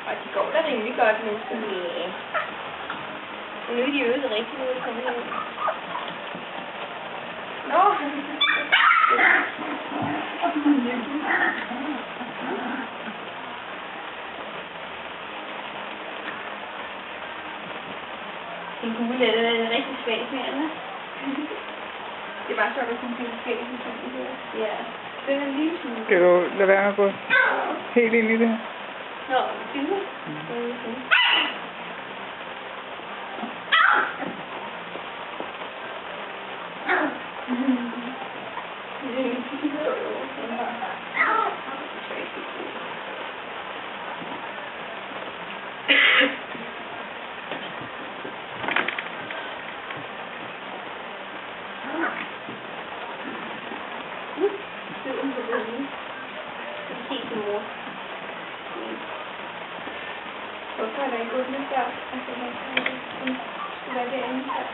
Og de går da rimelig godt nu, så Ja. nu er de øvet rigtig ud at komme ud. Nå! Den gule er rigtig svag med Anna. Det er bare sjovt at kunne blive forskellige personligheder. Ja. Den er lige sådan. Skal du lade være med at gå helt ind i det her? Nå, filmer? Hvorfor er der ikke åbnet før? Altså, hvad skulle være derinde før?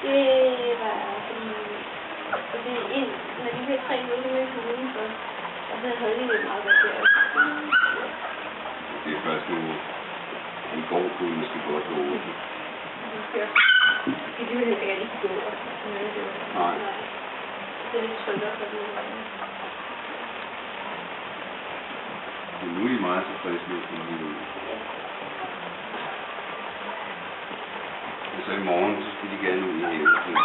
Det var fordi når de her 3 ude i udenfor, og så havde de lidt meget der også. Det er først nu, i går kunne vi måske godt gå åbne. Det vil heller ikke rigtig gå og møde det. Nej. Det er lidt tryggere for det. Men nu er de meget tilfredse med at komme helt ud. Og så i morgen, så skal de gerne ud i havet.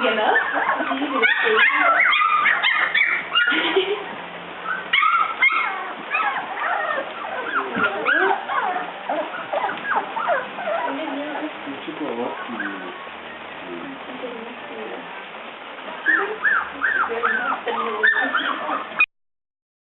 Ja, hvad? Så går jeg op i